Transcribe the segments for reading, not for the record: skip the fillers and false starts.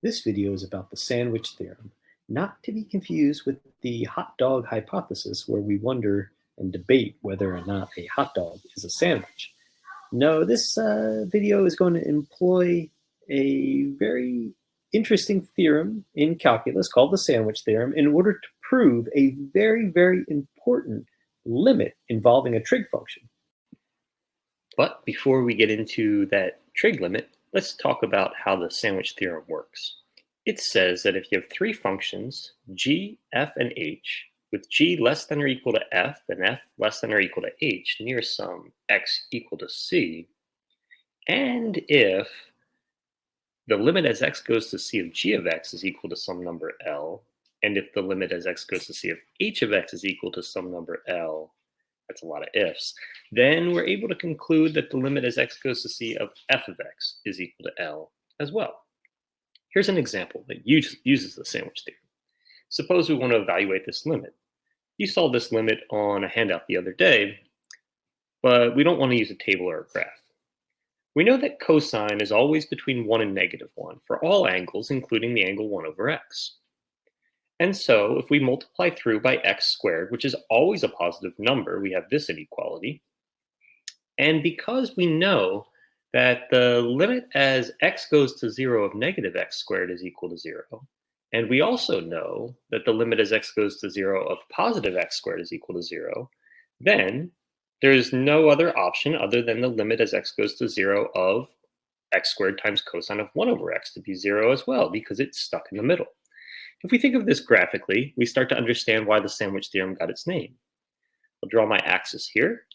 This video is about the sandwich theorem, not to be confused with the hot dog hypothesis where we wonder and debate whether or not a hot dog is a sandwich. No, this video is going to employ a very interesting theorem in calculus called the sandwich theorem in order to prove a very, very important limit involving a trig function. But before we get into that trig limit, let's talk about how the sandwich theorem works. It says that if you have three functions, g, f, and h, with g less than or equal to f and f less than or equal to h near some x equal to c, and if the limit as x goes to c of g of x is equal to some number L, and if the limit as x goes to c of h of x is equal to some number L, that's a lot of ifs, then we're able to conclude that the limit as x goes to c of f of x is equal to L as well. Here's an example that uses the sandwich theorem. Suppose we want to evaluate this limit. You saw this limit on a handout the other day, but we don't want to use a table or a graph. We know that cosine is always between 1 and -1 for all angles, including the angle 1 over x. And so if we multiply through by x squared, which is always a positive number, we have this inequality. And because we know that the limit as x goes to 0 of -x squared is equal to 0, and we also know that the limit as x goes to 0 of positive x squared is equal to 0, then there's no other option other than the limit as x goes to 0 of x squared times cosine of 1 over x to be 0 as well, because it's stuck in the middle. If we think of this graphically, we start to understand why the sandwich theorem got its name. I'll draw my axis here.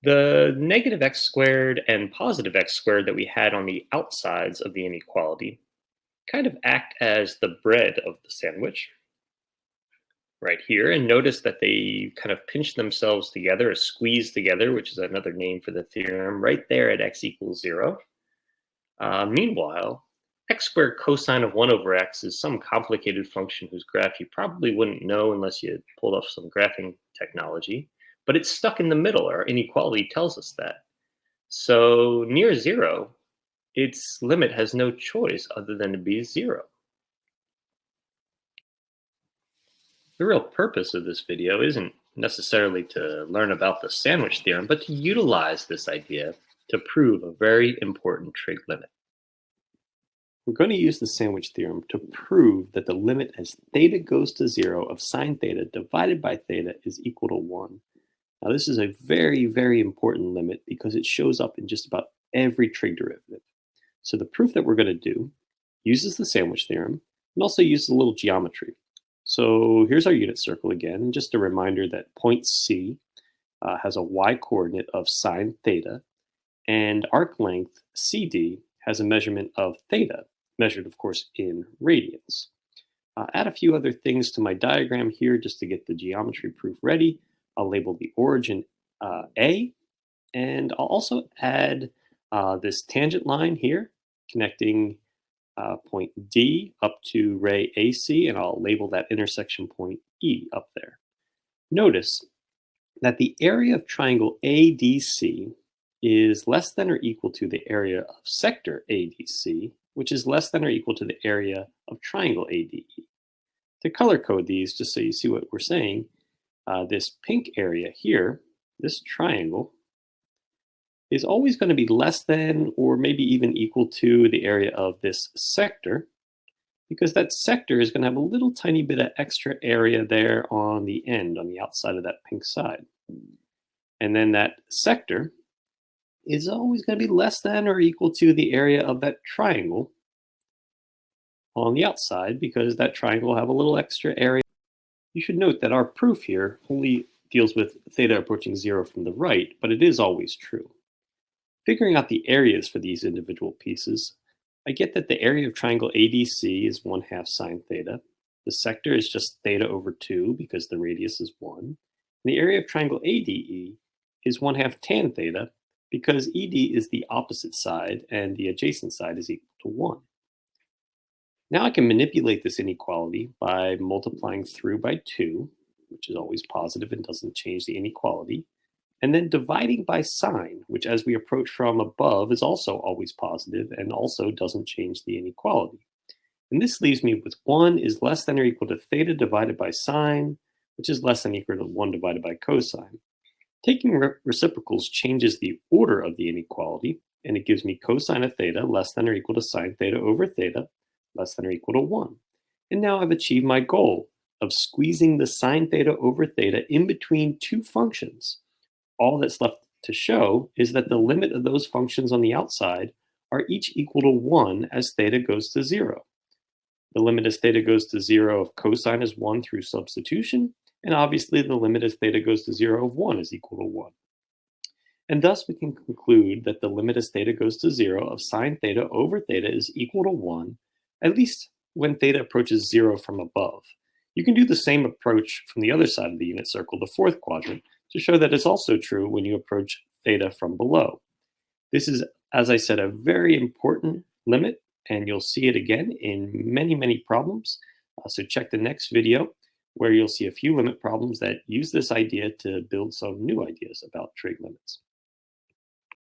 The negative x squared and positive x squared that we had on the outsides of the inequality kind of act as the bread of the sandwich right here. And notice that they kind of pinch themselves together or squeeze together, which is another name for the theorem, right there at x equals 0. Meanwhile, x squared cosine of 1 over x is some complicated function whose graph you probably wouldn't know unless you pulled off some graphing technology. But it's stuck in the middle. Our inequality tells us that. So near 0, its limit has no choice other than to be 0. The real purpose of this video isn't necessarily to learn about the sandwich theorem, but to utilize this idea to prove a very important trig limit. We're going to use the sandwich theorem to prove that the limit as theta goes to 0 of sine theta divided by theta is equal to 1. Now, this is a very, very important limit because it shows up in just about every trig derivative. So the proof that we're going to do uses the sandwich theorem and also uses a little geometry. So here's our unit circle again, and just a reminder that point C has a y-coordinate of sine theta, and arc length CD has a measurement of theta, measured, of course, in radians. Add a few other things to my diagram here just to get the geometry proof ready. I'll label the origin A, and I'll also add this tangent line here connecting point D up to ray AC, and I'll label that intersection point E up there. Notice that the area of triangle ADC is less than or equal to the area of sector ADC, which is less than or equal to the area of triangle ADE. To color code these, just so you see what we're saying, this pink area here, this triangle, is always going to be less than or maybe even equal to the area of this sector, because that sector is going to have a little tiny bit of extra area there on the end, on the outside of that pink side. And then that sector is always going to be less than or equal to the area of that triangle on the outside, because that triangle will have a little extra area. You should note that our proof here only deals with theta approaching 0 from the right, but it is always true. Figuring out the areas for these individual pieces, I get that the area of triangle ADC is 1/2 sine theta. The sector is just theta over 2 because the radius is 1. And the area of triangle ADE is 1/2 tan theta because ED is the opposite side and the adjacent side is equal to 1. Now I can manipulate this inequality by multiplying through by 2, which is always positive and doesn't change the inequality, and then dividing by sine, which as we approach from above is also always positive and also doesn't change the inequality. And this leaves me with 1 is less than or equal to theta divided by sine, which is less than or equal to 1 divided by cosine. Taking reciprocals changes the order of the inequality, and it gives me cosine of theta less than or equal to sine theta over theta less than or equal to 1. And now I've achieved my goal of squeezing the sine theta over theta in between two functions. All that's left to show is that the limit of those functions on the outside are each equal to 1 as theta goes to 0. The limit as theta goes to 0 of cosine is 1 through substitution, and obviously the limit as theta goes to 0 of 1 is equal to 1. And thus we can conclude that the limit as theta goes to 0 of sine theta over theta is equal to 1, at least when theta approaches 0 from above. You can do the same approach from the other side of the unit circle, the fourth quadrant, to show that it's also true when you approach theta from below. This is, as I said, a very important limit, and you'll see it again in many, many problems. So check the next video where you'll see a few limit problems that use this idea to build some new ideas about trig limits.